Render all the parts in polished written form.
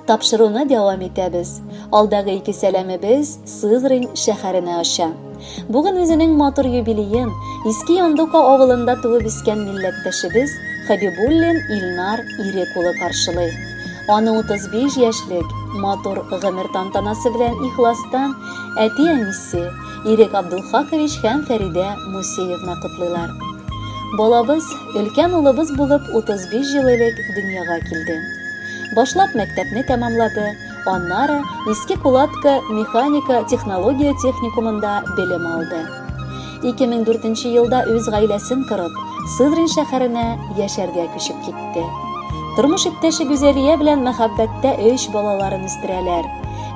Тапшыруны дәвам итәбез. Алдагы 2 сәламебез Сызрань шәһәренә аша. Бүген үзенең матур юбилеен Иске Яндука авылында туып үскән милләттәшебез Хәбибуллин Илнар Ирек улы каршылый. Аны 35 яшьлек матур гомер тантанасы белән ихластан әти-әнисе Ирек Абдулхакович һәм Фәридә Мусеевна котлыйлар. Балабыз, өлкән улыбыз булып 35 ел элек дөньяга килде. Башлап мәктәпне тәмамлады, аннары Иске Кулатка механика технология техникумында белем алды. 2004 елда үз гаиләсен корып, Сызрань шәһәренә яшәргә күчеп китте. Тормыш иптәше Гүзәлия белән мәхәббәттә 3 балаларын үстерәләр.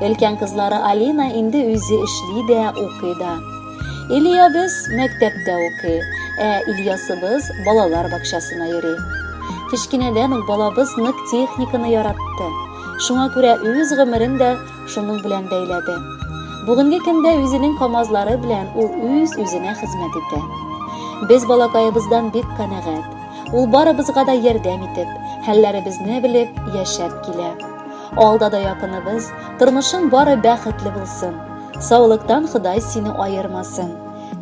Өлкән кызлары Алина инде үзе эшли дә, укый да. Ильябыз мәктәптә укый, Ильясыбыз балалар бакчасына йөри. Кичкенәдән үк балабыз нык техниканы яратты. Шуңа күрә үз гомерен дә шуның белән бәйләде. Бүгенге көндә үзенең камазлары белән ул үз-үзенә хезмәт итә. Без балакайыбыздан бик канәгать. Ул барыбызга да ярдәм итеп, хәлләребезне белеп яшәп килә. Алда да якыныбыз, тормышың бары бәхетле булсын. Саулыктан Ходай сине айырмасын.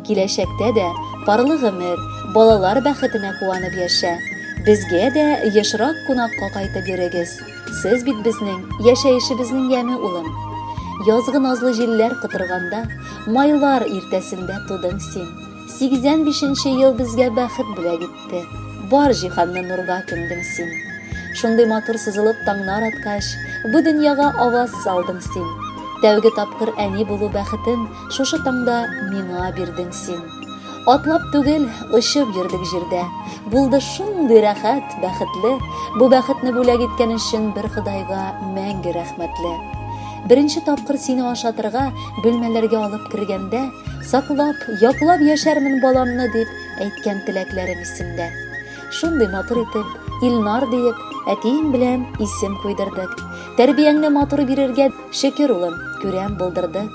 Киләчәктә дә парлы гомер, балалар бәхетенә куанып яшә. Безгә дә ешрак кунакка кайтып йөрегез. Сез бит безнең яшәешебезнең яме улым. Язгы назлы җилләр кытырганда, майлар иртәсендә тудың син. 85 ел безгә бәхет белән китте. Бар җиһанны нурга күмдең син. Шундый матур сызылып таңнар аткач, бу дөньяга аваз салдың син. Тәүге тапкыр әни булу бәхетен шушы таңда миңа бирдең син. Атлап түгел, очып йөрдек җирдә. Булды шундый рәхәт, бәхетле. Бу бәхетне бүләк иткән өчен бер Ходайга мәңге рәхмәтле. Беренче тапкыр сине ашатырга бүлмәләргә алып кергәндә, саклап, яклап яшәрмен баламны дип әйткән теләкләрем исемдә. Шундый матур итеп, Илнар диеп, әтиең белән исем куйдырдык. Тәрбияңне матур бирергә шөкер улым, күрәм булдырдык.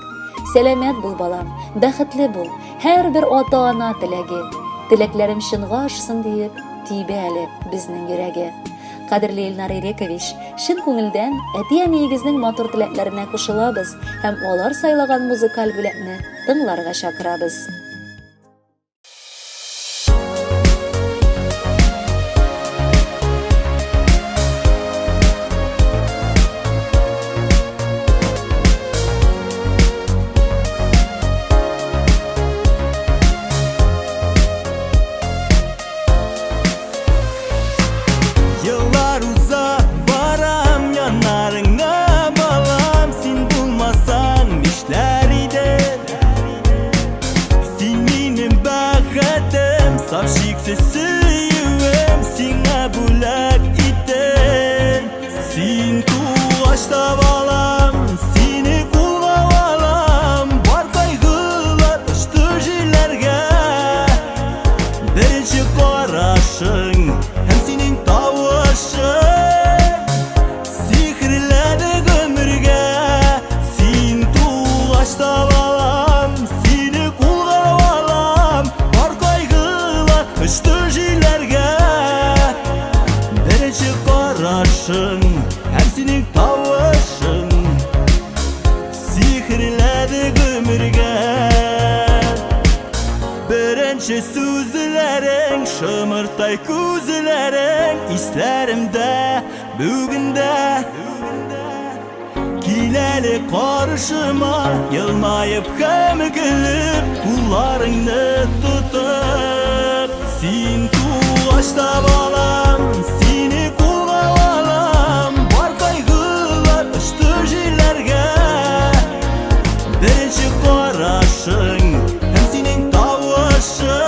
Сәламәт бул балам, бәхетле бул, һәрбер ата-ана теләге. Теләкләрем чынга ашсын диеп, тибә әле безнең йөрәге. Кадерле Илнар Ирекович, шын күңелдән әти-әниегезнең матур теләкләренә кушылабыз һәм алар сайлаган музыкаль бүләкне тыңларга чакырабыз. Шымыртай күзләрең исләремдә бүгендә. Киләле каршыма, елмаеп һәм гөлеп, кулларыңны тотып. Син тугачта балам, сине кулга алам, бар кайгылар очты җилләргә. Беренче карашың һәм синең тавышың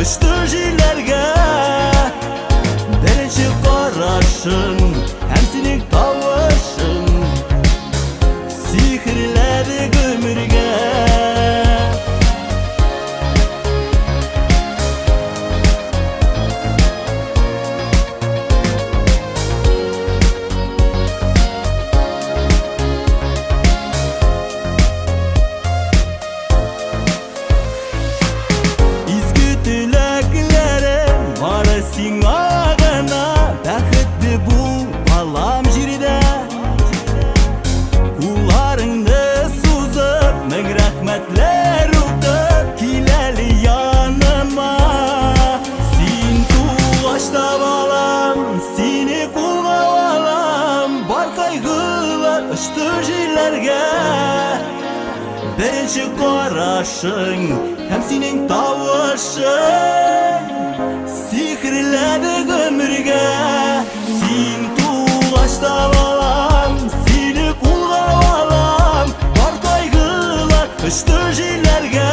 Düştü жиләргә, беренче карашың һәм синең тавышың сихерләде гомергә. җилләргә. Беренче карашың һәм синең тавышың сихерләде гомергә. Син тугач та балам, сине кулга алам, бар кайгылар очты җилләргә.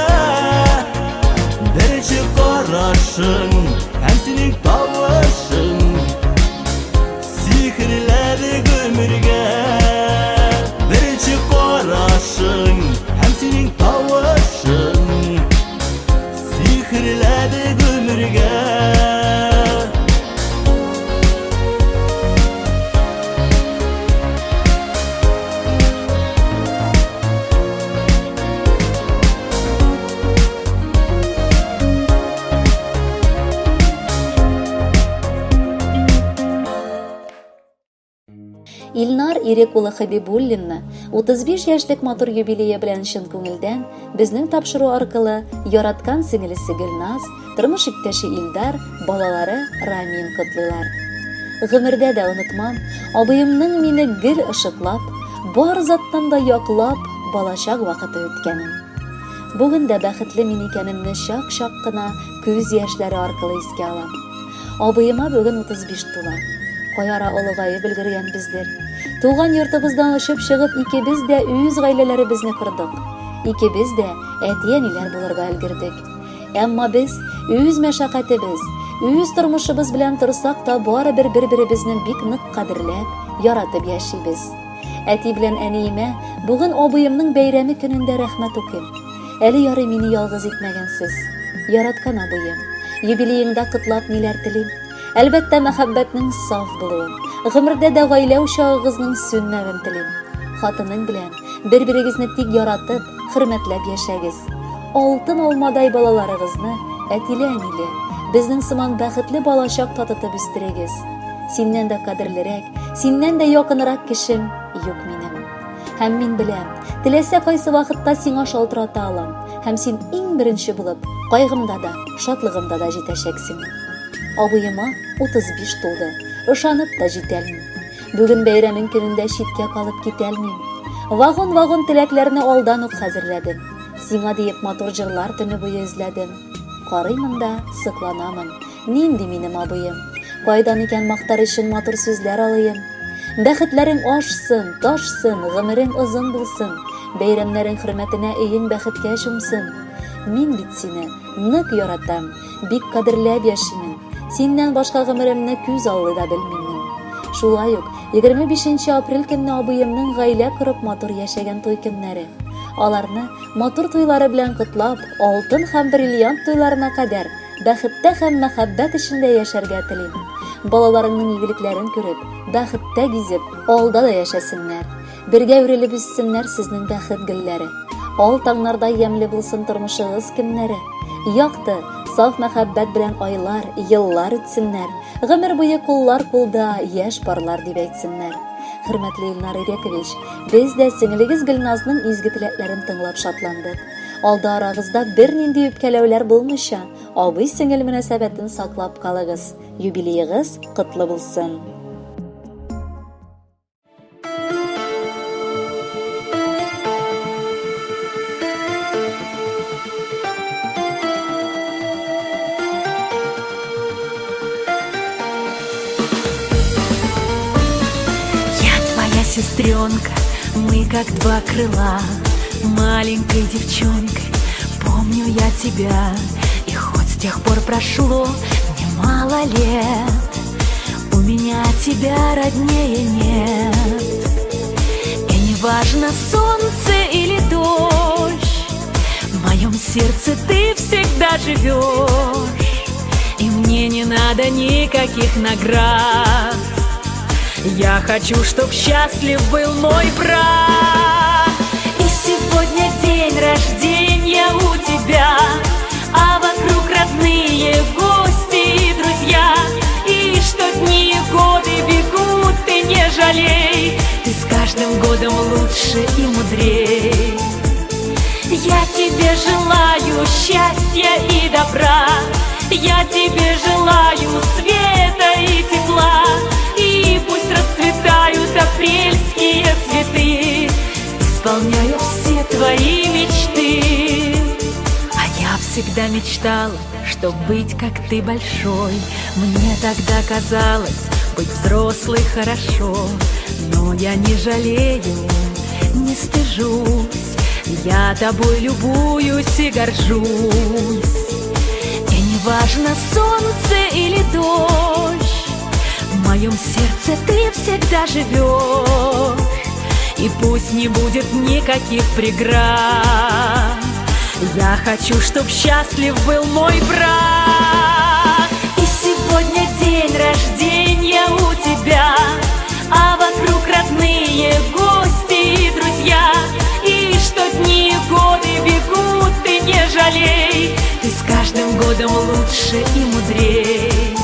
Беренче карашың һәм синең тавышың сихерләде гомергә. Беренче карашың һәм синең тавышың сихерләде гомергә. Илнар Ирек улы Хабибуллинны 35 яшьлек матур юбилее белән чын күңелдән безнең тапшыру аркылы яраткан сеңелесе Гөлназ, тормыш иптәше Илдар, балалары Рамин котлыйлар. Гомердә дә онытмам, абыемның мине гел ышыклап, бар заттан да яклап, балачак вакыты үткәнен. Бүген дә бәхетле мин икәнемне чак-чак кына күз яшьләре аркылы искә алам. Абыема бүген 35 тула. Каяра олыгайып өлгергәнбездер. Туган йортыбыздан очып чыгып, икебез дә үз гаиләләребезне кордык. Икебез дә әти-әниләр булырга өлгердек. Әмма без үз мәшәкатебез, үз тормышыбыз белән торсак та барыбер бер-беребезне бик нык кадерләп, яратып яшибез. Әти белән әниемә бүген абыемның бәйрәме көнендә рәхмәт укыйм. Әле ярый мине ялгыз итмәгәнсез. Яраткан абыем, юбилееңдә котлап ниләр телим. Әлбәттә, мәхәббәтнең саф булуын, гомердә дә гаилә учагыгызның сүнмәвен телим. Хатының белән бер-берегезне тик яратып, хөрмәтләп яшәгез. Алтын алмадай балаларыгызны әтиле-әниле, безнең сыман бәхетле балачак татытып үстерегез. Синнән дә кадерлерәк, синнән дә якынрак кешем юк минем. Һәм мин беләм, теләсә кайсы вакытта сиңа шалтырата алам, һәм син иң беренче булып, кайгымда да, шатлыгымда да җитәчәксең. Абыема 35 тулды, ышанып та җитәлмим. Бүген бәйрәмең көнендә читкә калып китәлмим. Вагон-вагон теләкләрне алдан ук хәзерләдем. Сиңа диеп матур җырлар төне буе эзләдем. Карыймын да сыкланамын. Нинди минем абыем? Кайдан икән мактар өчен матур сүзләр алыйм? Бәхетләрең ашсын, ташсын, гомерең озын булсын. Бәйрәмнәрең хөрмәтенә өең бәхеткә чумсын. Мин бит сине нык яратам, бик кадерләп яшимен. Синнән башка гомеремне күз алды да белмим. Шулай ук 25 апрель көнне абыемның гаилә корып матур яшәгән туй көннәре. Аларны матур туйлары белән котлап, алтын һәм бриллиант туйларына кадәр бәхеттә һәм мәхәббәт эчендә яшәргә телим. Балаларыңның игелекләрен күреп, бәхеттә гизеп, алда да яшәсеннәр. Бергә үрелеп үссеннәр сезнең бәхет гөлләре. Ал таңнарда ямьле булсын тормышыгыз көннәре. Якты, саф мәхәббәт белән айлар, еллар үтсеннәр. Гомер буе куллар кулда, яшь парлар дип әйтсеннәр. Хөрмәтле Илнар Ирекович, без дә сеңелегез Гөлназның изге теләкләрен тыңлап шатландык. Алда арагызда бернинди үпкәләүләр булмыйча, абый-сеңел мөнәсәбәтен саклап калыгыз. Юбилеегыз котлы булсын. Сестренка, мы как два крыла, маленькой девчонкой помню я тебя. И хоть с тех пор прошло немало лет, у меня тебя роднее нет. И неважно, солнце или дождь, в моем сердце ты всегда живешь. И мне не надо никаких наград, я хочу, чтоб счастлив был мой брат. И сегодня день рождения у тебя, а вокруг родные гости и друзья. И что дни и годы бегут, ты не жалей, ты с каждым годом лучше и мудрей. Я тебе желаю счастья и добра, я тебе желаю света и тепла. И пусть расцветают апрельские цветы, и исполняя все твои мечты. А я всегда мечтала, чтоб быть как ты большой. Мне тогда казалось, быть взрослой хорошо. Но я не жалею, не стыжусь, я тобой любуюсь и горжусь. И неважно, солнце или дождь, в моем сердце ты всегда живешь. И пусть не будет никаких преград, я хочу, чтоб счастлив был мой брат. И сегодня день рождения у тебя, а вокруг родные гости и друзья. И что дни и годы бегут, ты не жалей, ты с каждым годом лучше и мудрей.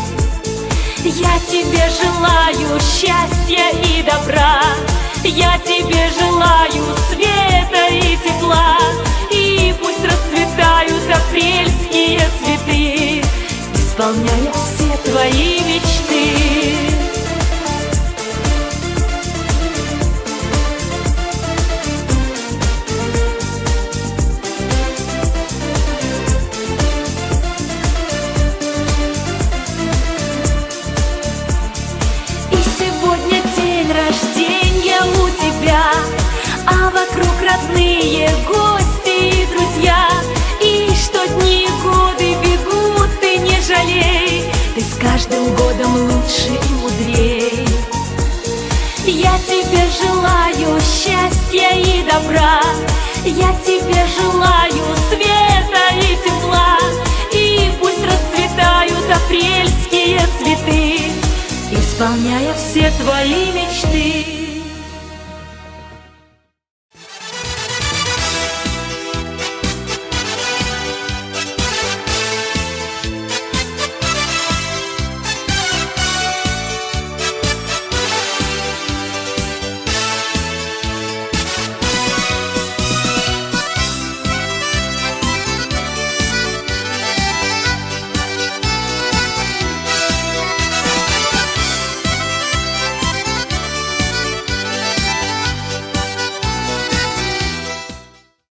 Я тебе желаю счастья и добра, я тебе желаю света и тепла. И пусть расцветают апрельские цветы, исполняя все твои мечты. А вокруг родные гости и друзья. И что дни и годы бегут, ты не жалей, ты с каждым годом лучше и мудрей. Я тебе желаю счастья и добра, я тебе желаю света и тепла. И пусть расцветают апрельские цветы, исполняя все твои мечты.